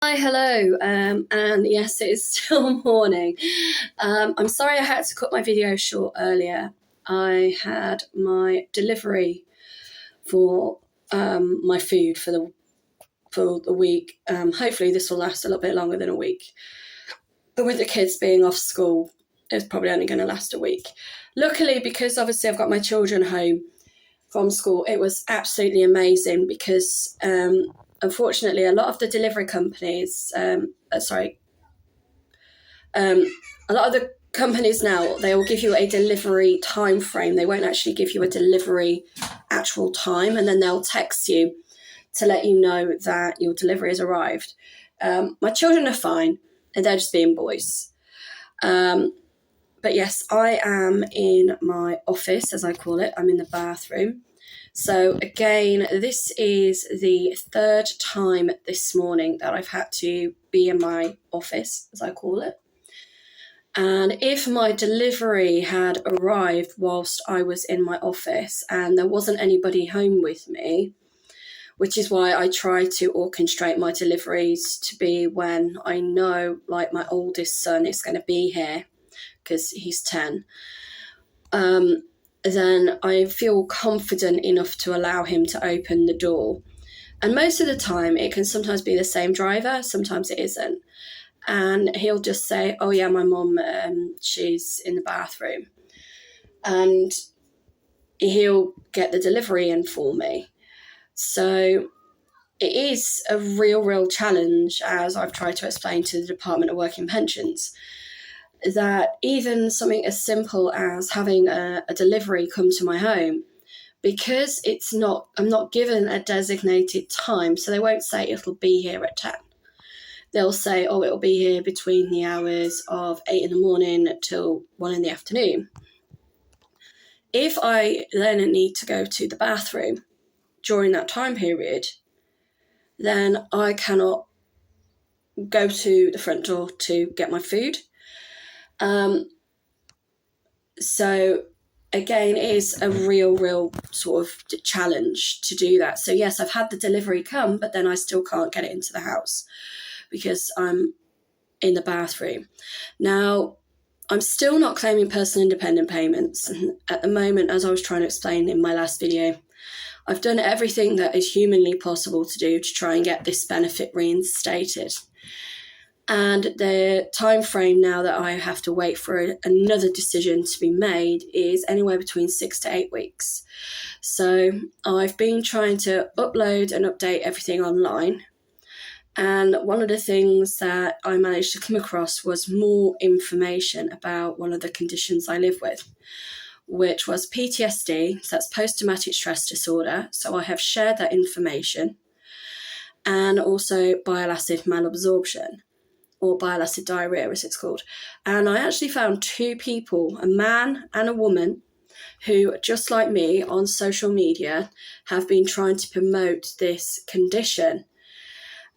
Hi, hello, and yes, it is still morning. I'm sorry I had to cut my video short earlier. I had my delivery for my food for the week. Hopefully this will last a little bit longer than a week. But with the kids being off school, it's probably only going to last a week. Luckily, because obviously I've got my children home from school, it was absolutely amazing because unfortunately, a lot of the delivery companies, a lot of the companies now, they will give you a delivery time frame. They won't actually give you a delivery actual time, and then they'll text you to let you know that your delivery has arrived. My children are fine, and they're just being boys. But yes, I am in my office, as I call it. I'm in the bathroom. So again, this is the third time this morning that I've had to be in my office, as I call it. And if my delivery had arrived whilst I was in my office and there wasn't anybody home with me, which is why I try to orchestrate my deliveries to be when I know, like, my oldest son is going to be here because he's 10, then I feel confident enough to allow him to open the door. And most of the time, it can sometimes be the same driver, sometimes it isn't. And he'll just say, oh yeah, my mum, she's in the bathroom. And he'll get the delivery in for me. So it is a real challenge, as I've tried to explain to the Department of Work and Pensions, that even something as simple as having a delivery come to my home, because I'm not given a designated time, so they won't say it'll be here at 10. They'll say, oh, it'll be here between the hours of 8 in the morning till 1 in the afternoon. If I then need to go to the bathroom during that time period, then I cannot go to the front door to get my food. So again, it is a real sort of challenge to do that. So yes, I've had the delivery come, but then I still can't get it into the house because I'm in the bathroom. Now, I'm still not claiming personal independent payments. At the moment, as I was trying to explain in my last video, I've done everything that is humanly possible to do to try and get this benefit reinstated. And the time frame now that I have to wait for another decision to be made is anywhere between 6 to 8 weeks. So I've been trying to upload and update everything online. And one of the things that I managed to come across was more information about one of the conditions I live with, which was PTSD, so that's post-traumatic stress disorder. So I have shared that information, and also bile acid malabsorption, or bile acid diarrhea as it's called. And I actually found 2 people, a man and a woman, who, just like me, on social media have been trying to promote this condition.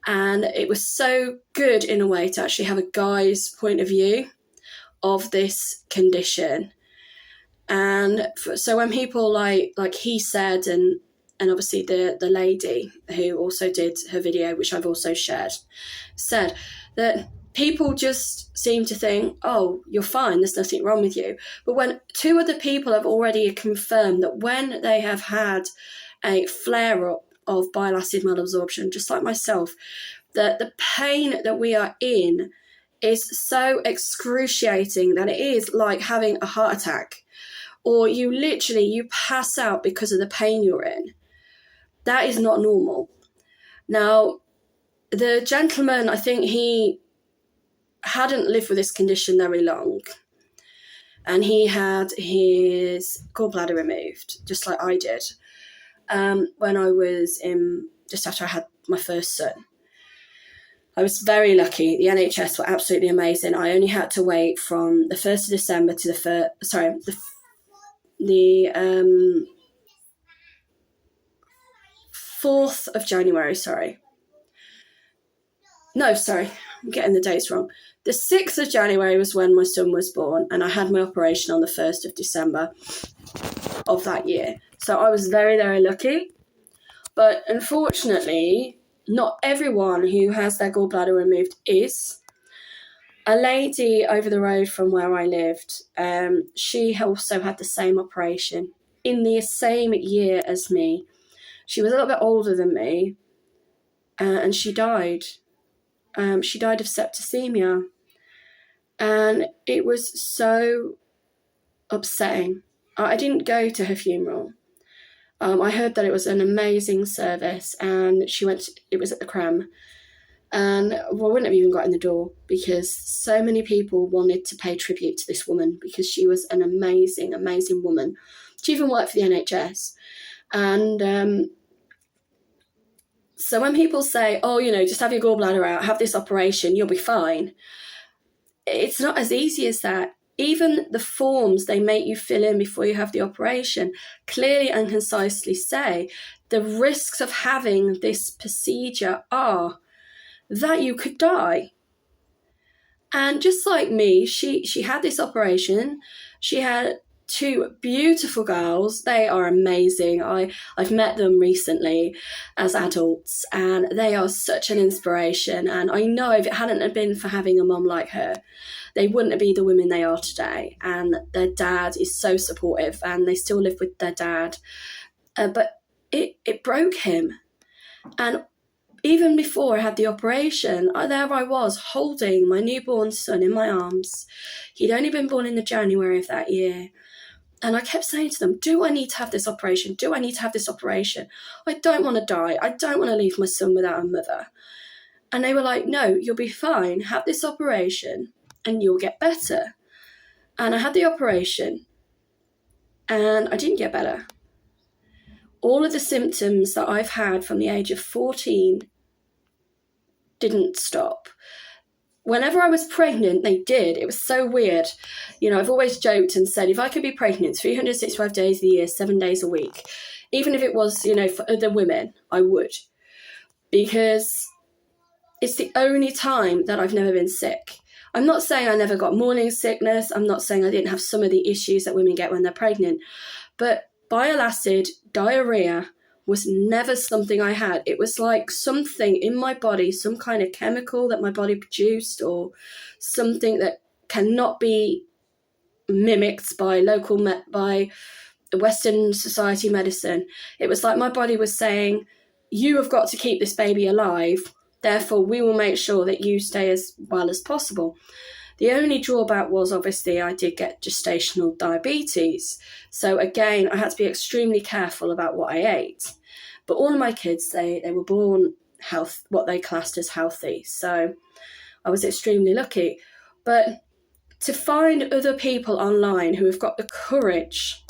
And it was so good in a way to actually have a guy's point of view of this condition. And so when people like he said, and obviously the lady who also did her video, which I've also shared, said that people just seem to think, oh, you're fine, there's nothing wrong with you. But when 2 other people have already confirmed that when they have had a flare-up of bile acid malabsorption, just like myself, that the pain that we are in is so excruciating that it is like having a heart attack, or you pass out because of the pain you're in. That is not normal. Now, the gentleman, I think he hadn't lived with this condition very long, and he had his gallbladder removed, just like I did, when I was just after I had my first son. I was very lucky. The NHS were absolutely amazing. I only had to wait from the 1st of December to the 4th of January, I'm getting the dates wrong. The 6th of January was when my son was born, and I had my operation on the 1st of December of that year. So I was very lucky. But unfortunately, not everyone who has their gallbladder removed is. A lady over the road from where I lived, she also had the same operation in the same year as me. She was a little bit older than me, and she died. She died of septicemia. And it was so upsetting. I didn't go to her funeral. I heard that it was an amazing service, and it was at the Cram. And I wouldn't have even got in the door because so many people wanted to pay tribute to this woman because she was an amazing, amazing woman. She even worked for the NHS. And so when people say, oh, just have your gallbladder out, have this operation, you'll be fine. It's not as easy as that. Even the forms they make you fill in before you have the operation clearly and concisely say the risks of having this procedure are that you could die. And just like me, she had this operation. She had 2 beautiful girls. They are amazing. I've met them recently as adults, and they are such an inspiration. And I know if it hadn't been for having a mum like her, they wouldn't be the women they are today. And their dad is so supportive, and they still live with their dad. But it broke him. And even before I had the operation, there I was holding my newborn son in my arms. He'd only been born in the January of that year. And I kept saying to them, do I need to have this operation? Do I need to have this operation? I don't want to die. I don't want to leave my son without a mother. And they were like, no, you'll be fine. Have this operation and you'll get better. And I had the operation and I didn't get better. All of the symptoms that I've had from the age of 14 didn't stop. Whenever I was pregnant, they did. It was so weird. I've always joked and said, if I could be pregnant 365 days a the year, 7 days a week, even if it was, for other women, I would. Because it's the only time that I've never been sick. I'm not saying I never got morning sickness. I'm not saying I didn't have some of the issues that women get when they're pregnant. But bile acid, diarrhea, was never something I had. It was like something in my body, some kind of chemical that my body produced, or something that cannot be mimicked by by Western society medicine. It was like my body was saying, you have got to keep this baby alive, therefore we will make sure that you stay as well as possible. The only drawback was, obviously, I did get gestational diabetes. So again, I had to be extremely careful about what I ate. But all of my kids, they were born what they classed as healthy. So I was extremely lucky. But to find other people online who have got the courage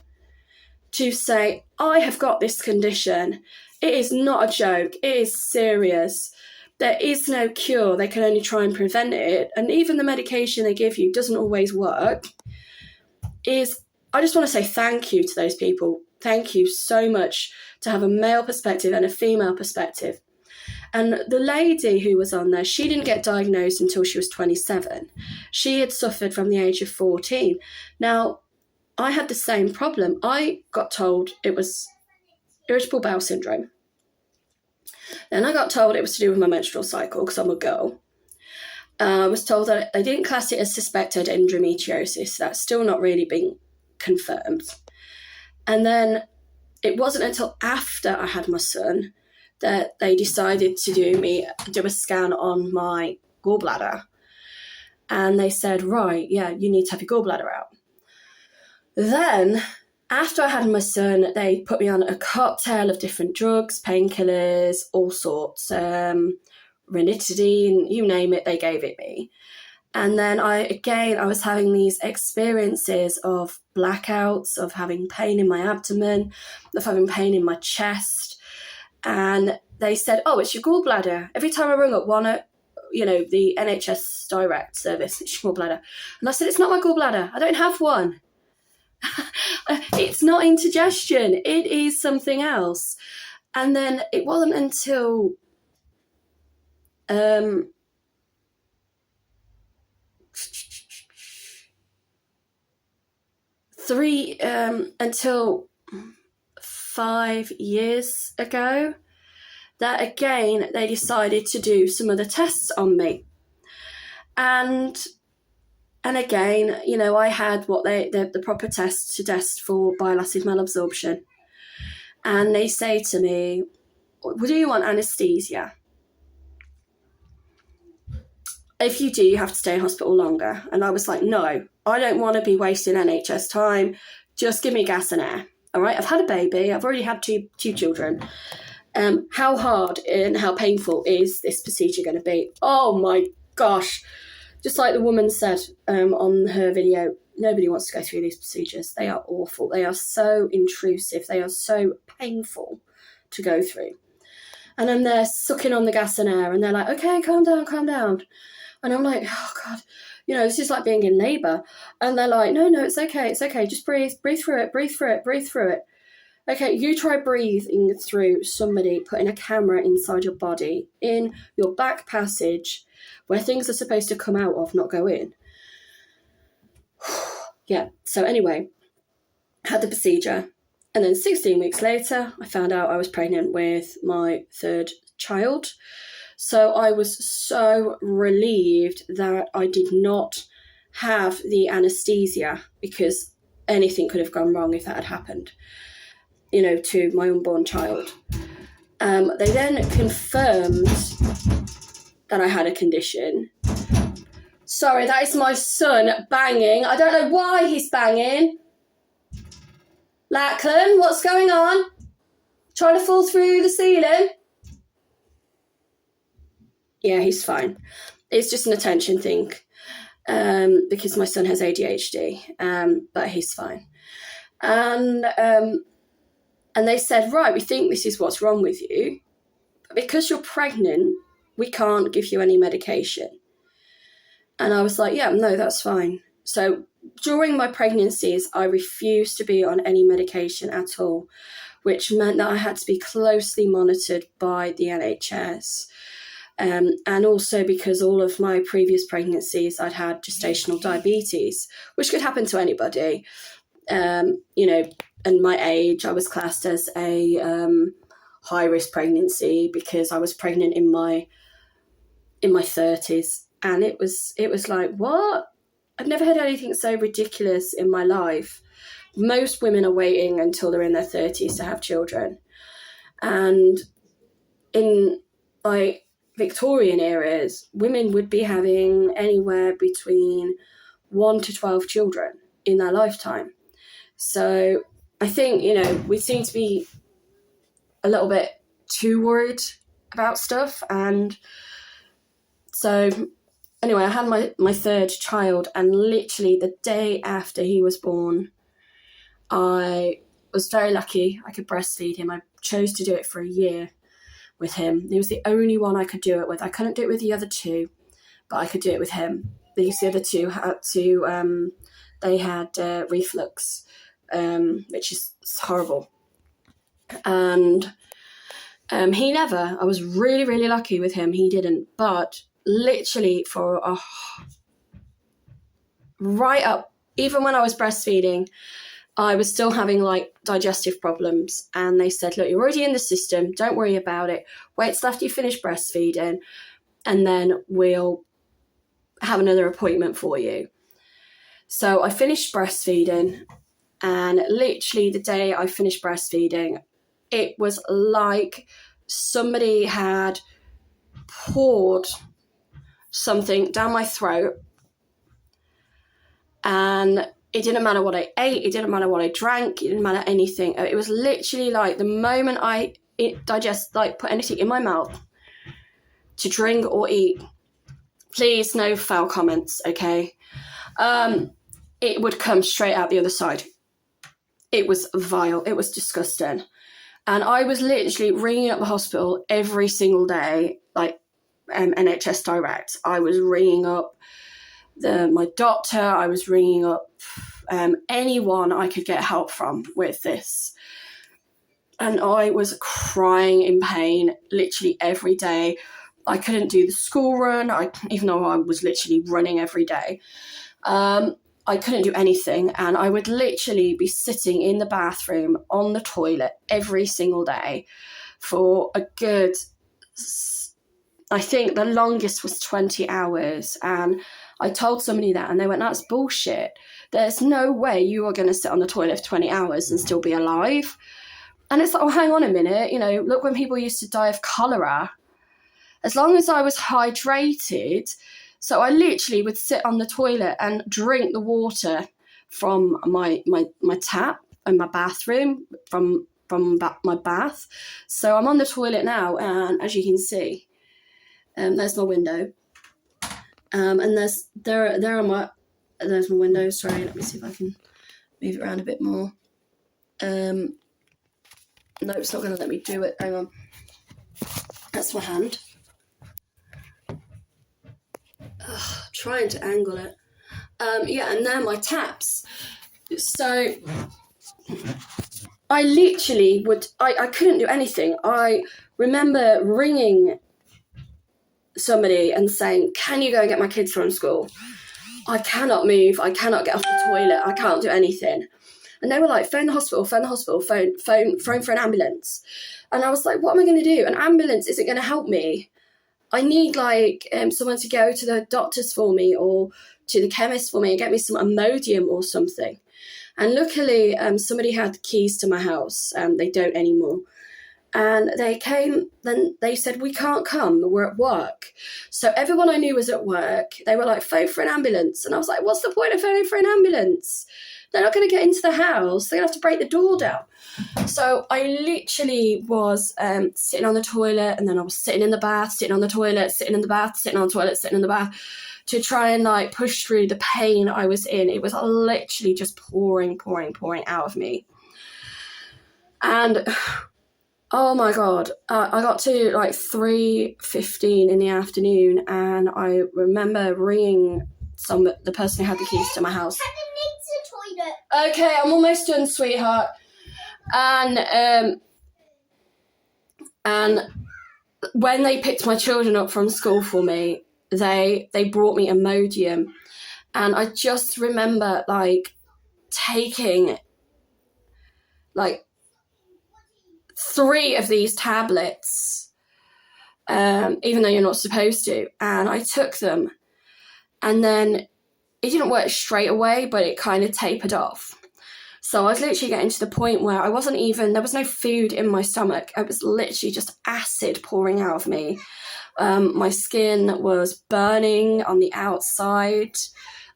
to say, I have got this condition, it is not a joke, it is serious. There is no cure. They can only try and prevent it. And even the medication they give you doesn't always work. I just want to say thank you to those people. Thank you so much to have a male perspective and a female perspective. And the lady who was on there, she didn't get diagnosed until she was 27. She had suffered from the age of 14. Now, I had the same problem. I got told it was irritable bowel syndrome. Then I got told it was to do with my menstrual cycle because I'm a girl. I was told that they didn't class it as suspected endometriosis. That's still not really been confirmed. And then it wasn't until after I had my son that they decided to do a scan on my gallbladder. And they said, right, yeah, you need to have your gallbladder out. Then, after I had my son, they put me on a cocktail of different drugs, painkillers, all sorts, ranitidine, you name it, they gave it me. And then I was having these experiences of blackouts, of having pain in my abdomen, of having pain in my chest. And they said, oh, it's your gallbladder. Every time I rung up the NHS direct service, it's your gallbladder. And I said, it's not my gallbladder. I don't have one. It's not indigestion. It is something else. And then it wasn't until until 5 years ago that again, they decided to do some other tests on me. And again, you know, I had what the proper tests to test for bile acid malabsorption. And they say to me, do you want anaesthesia? If you do, you have to stay in hospital longer. And I was like, no, I don't want to be wasting NHS time. Just give me gas and air. All right, I've had a baby. I've already had two children. How hard and how painful is this procedure going to be? Oh my gosh. Just like the woman said on her video, nobody wants to go through these procedures. They are awful. They are so intrusive. They are so painful to go through. And then they're sucking on the gas and air and they're like, okay, calm down, calm down. And I'm like, oh God, you know, this is like being in labour. And they're like, no, it's okay, it's okay. Just breathe through it, breathe through it, breathe through it. Okay, you try breathing through somebody putting a camera inside your body in your back passage where things are supposed to come out of, not go in. Yeah, so anyway, had the procedure. And then 16 weeks later, I found out I was pregnant with my third child. So I was so relieved that I did not have the anaesthesia, because anything could have gone wrong if that had happened, you know, to my unborn child. They then confirmed that I had a condition. Sorry, that is my son banging. I don't know why he's banging. Lachlan, what's going on? Trying to fall through the ceiling? Yeah, he's fine. It's just an attention thing, because my son has ADHD, but he's fine. And they said, right, we think this is what's wrong with you. But because you're pregnant, we can't give you any medication. And I was like, yeah, no, that's fine. So during my pregnancies, I refused to be on any medication at all, which meant that I had to be closely monitored by the NHS. And also because all of my previous pregnancies, I'd had gestational diabetes, which could happen to anybody. You know, and my age, I was classed as a high-risk pregnancy because I was pregnant in my 30s. And it was like, what? I've never had anything so ridiculous in my life. Most women are waiting until they're in their 30s to have children. And in like Victorian eras, women would be having anywhere between 1 to 12 children in their lifetime. So I think, you know, we seem to be a little bit too worried about stuff. And so anyway, I had my third child, and literally the day after he was born, I was very lucky. I could breastfeed him. I chose to do it for a year with him. He was the only one I could do it with. I couldn't do it with the other two, but I could do it with him. The other two had to, they had reflux, which is horrible. And he never, I was really, really lucky with him. He didn't, but literally for right up, even when I was breastfeeding, I was still having like digestive problems. And they said, look, you're already in the system. Don't worry about it. Wait till after you finish breastfeeding, and then we'll have another appointment for you. So I finished breastfeeding, and literally the day I finished breastfeeding, it was like somebody had poured something down my throat, and it didn't matter what I ate, it didn't matter what I drank, it didn't matter anything. It was literally like the moment I put anything in my mouth to drink or eat, please no foul comments, okay? It would come straight out the other side. It was vile, it was disgusting. And I was literally ringing up the hospital every single day, like NHS Direct. I was ringing up my doctor. I was ringing up anyone I could get help from with this. And I was crying in pain literally every day. I couldn't do the school run, even though I was literally running every day. I couldn't do anything, and I would literally be sitting in the bathroom on the toilet every single day for a good I think the longest was 20 hours. And I told somebody that and they went, that's bullshit. There's no way you are going to sit on the toilet for 20 hours and still be alive. And it's like, oh, hang on a minute. You know, look when people used to die of cholera. As long as I was hydrated, so I literally would sit on the toilet and drink the water from my tap in my bathroom, from my bath. So I'm on the toilet now, and as you can see, there's my window. And there's my window. Sorry, let me see if I can move it around a bit more. No, it's not going to let me do it. Hang on. That's my hand. Trying to angle it. Yeah, and they're my taps. So I literally I couldn't do anything. I remember ringing somebody and saying, can you go and get my kids from school? I cannot move. I cannot get off the toilet. I can't do anything. And they were like, phone the hospital, phone for an ambulance. And I was like, what am I going to do? An ambulance isn't going to help me. I need someone to go to the doctors for me or to the chemist for me and get me some Imodium or something. And luckily, somebody had the keys to my house. They don't anymore. And they came, then they said, we can't come, we're at work. So everyone I knew was at work. They were like, phone for an ambulance. And I was like, what's the point of phoning for an ambulance? They're not going to get into the house. They're going to have to break the door down. So I literally was sitting on the toilet, and then I was sitting in the bath, sitting on the toilet, sitting in the bath, sitting on the toilet, sitting in the bath, to try and push through the pain I was in. It was literally just pouring out of me. And oh my God, I got to 3:15 in the afternoon, and I remember ringing the person who had the keys to my house. Okay, I'm almost done, sweetheart. And when they picked my children up from school for me, they brought me Imodium, and I just remember taking 3 of these tablets, even though you're not supposed to, and I took them, and then it didn't work straight away, but it kind of tapered off. So I was literally getting to the point where there was no food in my stomach. It was literally just acid pouring out of me. My skin was burning on the outside.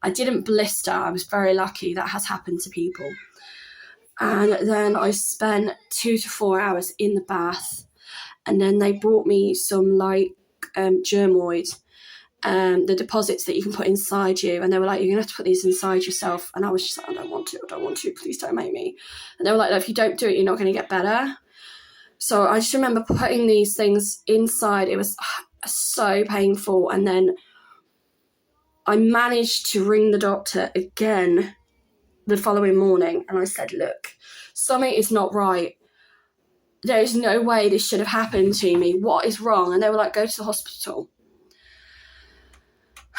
I didn't blister. I was very lucky. That has happened to people. And then I spent 2 to 4 hours in the bath. And then they brought me some germoid, the deposits that you can put inside you. And they were like, you're going to have to put these inside yourself. And I was just like, I don't want to, please don't make me. And they were like, if you don't do it, you're not going to get better. So I just remember putting these things inside. It was so painful. And then I managed to ring the doctor again the following morning. And I said, look, something is not right. There is no way this should have happened to me. What is wrong? And they were like, go to the hospital.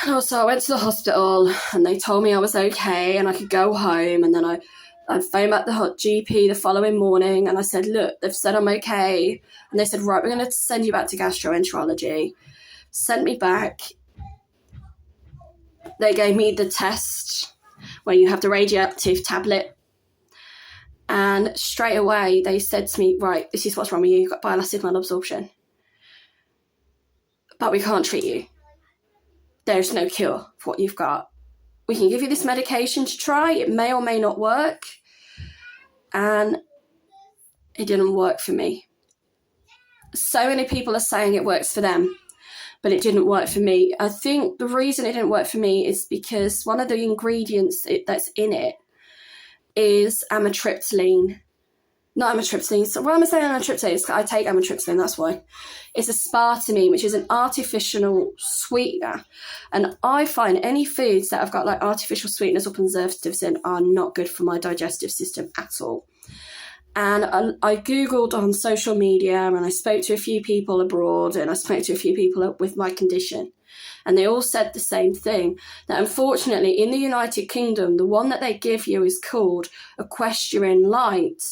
And so I went to the hospital, and they told me I was okay and I could go home. And then I phoned back the GP the following morning, and I said, look, they've said I'm okay. And they said, right, we're going to send you back to gastroenterology. Sent me back. They gave me the test where you have the radioactive tablet. And straight away they said to me, right, this is what's wrong with you. You've got bile acid malabsorption. But we can't treat you. There's no cure for what you've got. We can give you this medication to try. It may or may not work. And it didn't work for me. So many people are saying it works for them, but it didn't work for me. I think the reason it didn't work for me is because one of the ingredients that's in it is amitriptyline. Not amitriptyline. So why am I saying amitriptyline? It's I take amitriptyline, that's why. It's aspartame, which is an artificial sweetener. And I find any foods that have got artificial sweeteners or preservatives in are not good for my digestive system at all. And I Googled on social media, and I spoke to a few people abroad, and I spoke to a few people with my condition. And they all said the same thing, that unfortunately in the United Kingdom, the one that they give you is called Equestrian Light,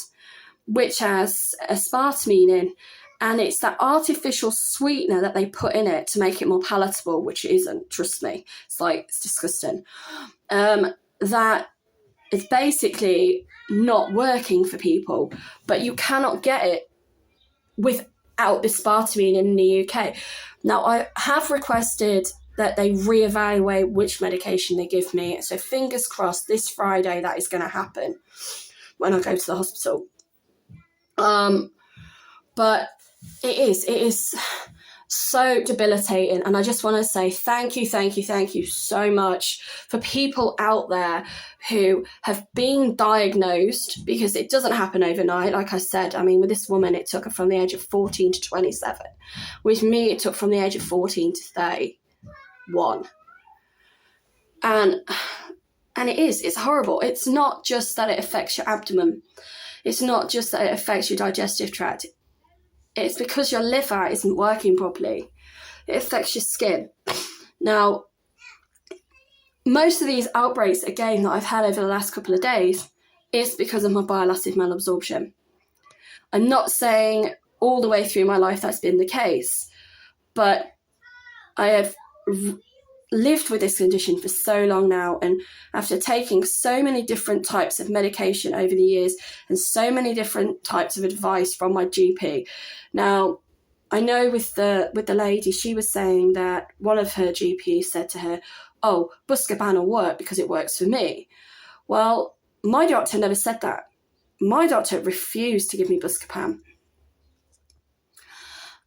which has aspartame in. And it's that artificial sweetener that they put in it to make it more palatable, which it isn't, trust me. It's disgusting. That is basically not working for people, but you cannot get it without bispartamine in the UK. Now, I have requested that they reevaluate which medication they give me. So fingers crossed this Friday that is going to happen when I go to the hospital. But it is so debilitating. And I just want to say thank you so much for people out there who have been diagnosed, because it doesn't happen overnight. Like I said, I mean, with this woman, it took her from the age of 14 to 27. With me, it took from the age of 14 to 31. And it's horrible. It's not just that it affects your abdomen. It's not just that it affects your digestive tract. It's because your liver isn't working properly. It affects your skin. Now, most of these outbreaks, again, that I've had over the last couple of days is because of my bile acid malabsorption. I'm not saying all the way through my life that's been the case, but I have lived with this condition for so long now, and after taking so many different types of medication over the years and so many different types of advice from my GP. Now, I know with the lady, she was saying that one of her GPs said to her, oh, Buscopan will work because it works for me. Well, my doctor never said that. My doctor refused to give me Buscopan.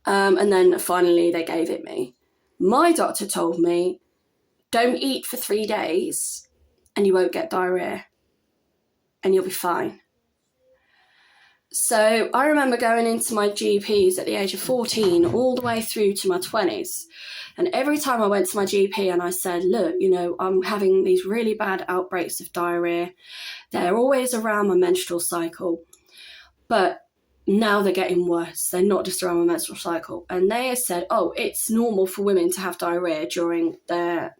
And then finally they gave it me. My doctor told me, don't eat for 3 days and you won't get diarrhea and you'll be fine. So I remember going into my GPs at the age of 14 all the way through to my 20s. And every time I went to my GP and I said, look, I'm having these really bad outbreaks of diarrhea. They're always around my menstrual cycle, but now they're getting worse. They're not just around my menstrual cycle. And they said, oh, it's normal for women to have diarrhea during their,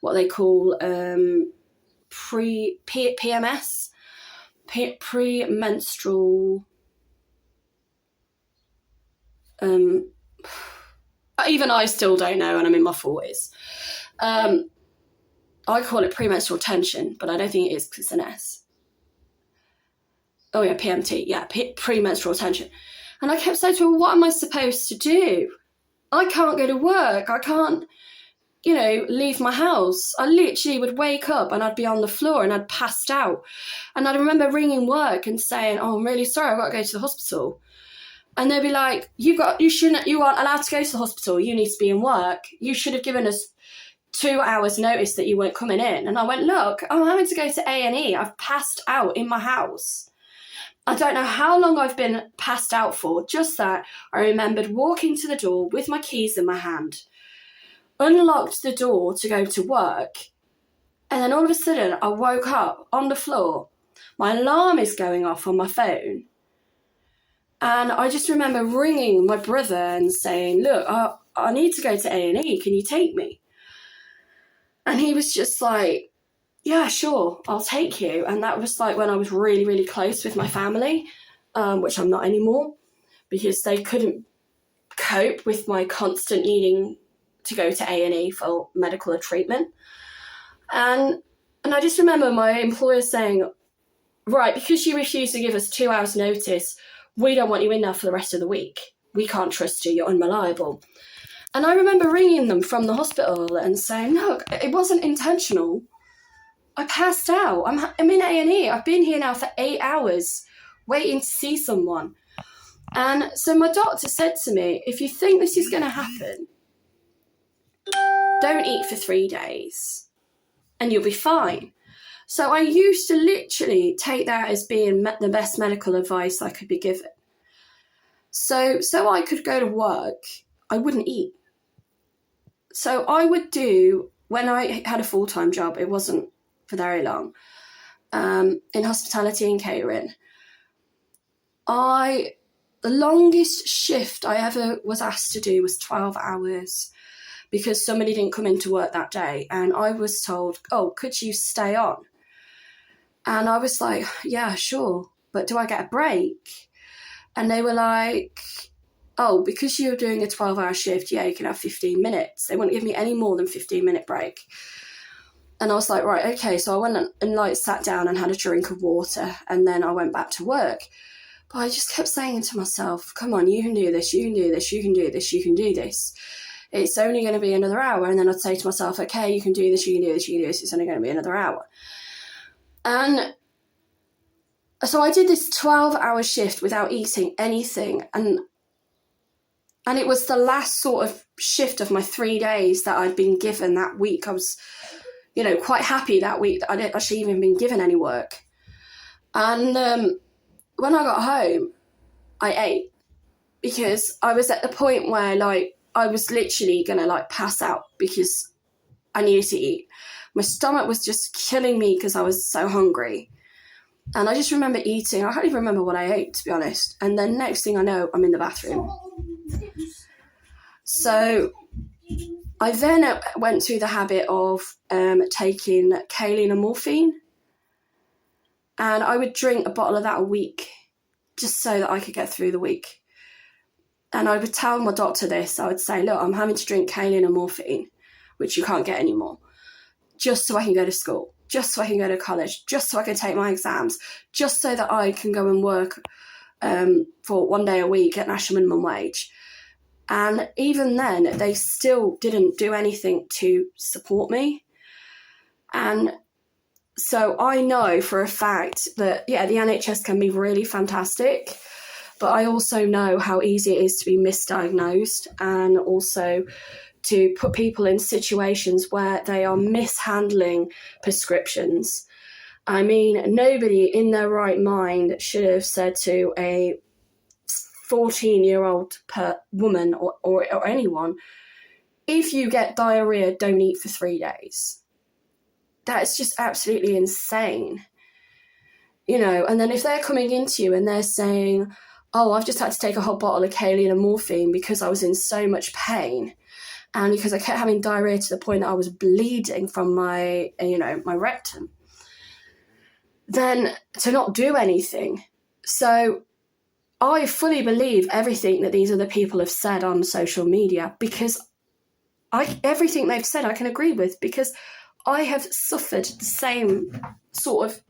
what they call PMS, premenstrual, even I still don't know, and I'm in my 40s. I call it premenstrual tension, but I don't think it is because it's an S. Oh yeah, PMT, yeah, premenstrual tension. And I kept saying to her, what am I supposed to do? I can't go to work. I can't, leave my house. I literally would wake up and I'd be on the floor and I'd passed out. And I'd remember ringing work and saying, oh, I'm really sorry, I've got to go to the hospital. And they'd be you aren't allowed to go to the hospital. You need to be in work. You should have given us 2 hours notice that you weren't coming in. And I went, look, I'm having to go to A&E. I've passed out in my house. I don't know how long I've been passed out for, just that I remembered walking to the door with my keys in my hand, unlocked the door to go to work, and then all of a sudden I woke up on the floor. My alarm is going off on my phone. And I just remember ringing my brother and saying, look, I need to go to A&E. Can you take me? And he was just like, yeah, sure, I'll take you. And that was when I was really, really close with my family, which I'm not anymore, because they couldn't cope with my constant needing to go to A&E for medical treatment. And I just remember my employer saying, right, because you refused to give us 2 hours notice, we don't want you in there for the rest of the week. We can't trust you, you're unreliable. And I remember ringing them from the hospital and saying, look, it wasn't intentional. I passed out. I'm in A&E. I've been here now for 8 hours waiting to see someone. And so my doctor said to me, if you think this is going to happen, don't eat for 3 days and you'll be fine. So I used to literally take that as being the best medical advice I could be given. So I could go to work, I wouldn't eat. So I would do, when I had a full-time job, it wasn't for very long, in hospitality and catering, the longest shift I ever was asked to do was 12 hours because somebody didn't come into work that day. And I was told, oh, could you stay on? And I was like, yeah, sure. But do I get a break? And they were like, oh, because you're doing a 12-hour shift, yeah, you can have 15 minutes. They wouldn't give me any more than 15-minute break. And I was like, right, okay. So I went and like sat down and had a drink of water, and then I went back to work. But I just kept saying to myself, come on, you can do this, you can do this, you can do this, you can do this. It's only going to be another hour. And then I'd say to myself, okay, you can do this, you can do this, you can do this. It's only going to be another hour. And so I did this 12-hour shift without eating anything. And it was the last sort of shift of my 3 days that I'd been given that week. I was, quite happy that week that I didn't actually even been given any work. And when I got home, I ate, because I was at the point where, like, I was literally going to, like, pass out because I needed to eat. My stomach was just killing me because I was so hungry. And I just remember eating. I can't even remember what I ate, to be honest. And then next thing I know, I'm in the bathroom. So I then went through the habit of taking kaolin and morphine. And I would drink a bottle of that a week just so that I could get through the week. And I would tell my doctor this. I would say, look, I'm having to drink kaolin and morphine, which you can't get anymore, just so I can go to school, just so I can go to college, just so I can take my exams, just so that I can go and work for 1 day a week at national minimum wage. And even then, they still didn't do anything to support me. And so I know for a fact that, yeah, the NHS can be really fantastic, but I also know how easy it is to be misdiagnosed, and also to put people in situations where they are mishandling prescriptions. I mean, nobody in their right mind should have said to a 14-year-old woman or anyone, if you get diarrhea, don't eat for 3 days. That's just absolutely insane. And then if they're coming into you and they're saying, oh, I've just had to take a whole bottle of kaolin and morphine because I was in so much pain, and because I kept having diarrhea to the point that I was bleeding from my rectum, then to not do anything. So I fully believe everything that these other people have said on social media, because everything they've said I can agree with, because I have suffered the same sort of,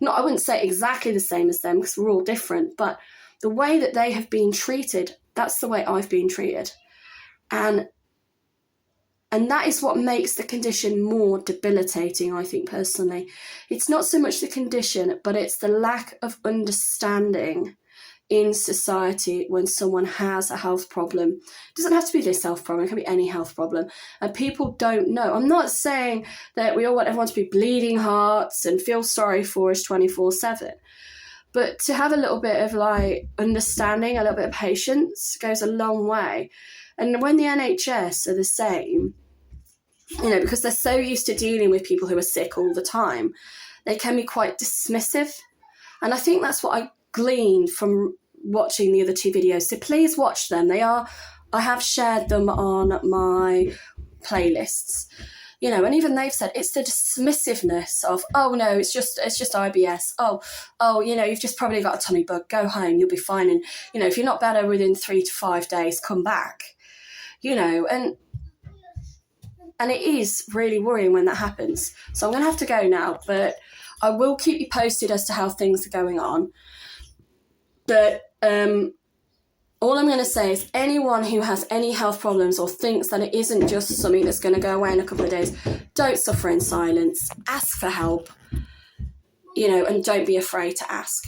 I wouldn't say exactly the same as them because we're all different, but the way that they have been treated, that's the way I've been treated. And that is what makes the condition more debilitating, I think, personally. It's not so much the condition, but it's the lack of understanding in society when someone has a health problem. It doesn't have to be this health problem, it can be any health problem. And people don't know. I'm not saying that we all want everyone to be bleeding hearts and feel sorry for us 24/7. But to have a little bit of like understanding, a little bit of patience goes a long way. And when the NHS are the same, because they're so used to dealing with people who are sick all the time, they can be quite dismissive. And I think that's what I gleaned from watching the other two videos. So please watch them. I have shared them on my playlists. And even they've said it's the dismissiveness of, oh no, it's just IBS. Oh, you've just probably got a tummy bug. Go home, you'll be fine. And if you're not better within 3 to 5 days, come back. And it is really worrying when that happens. So I'm going to have to go now, but I will keep you posted as to how things are going on. But all I'm going to say is anyone who has any health problems or thinks that it isn't just something that's going to go away in a couple of days, don't suffer in silence. Ask for help, and don't be afraid to ask.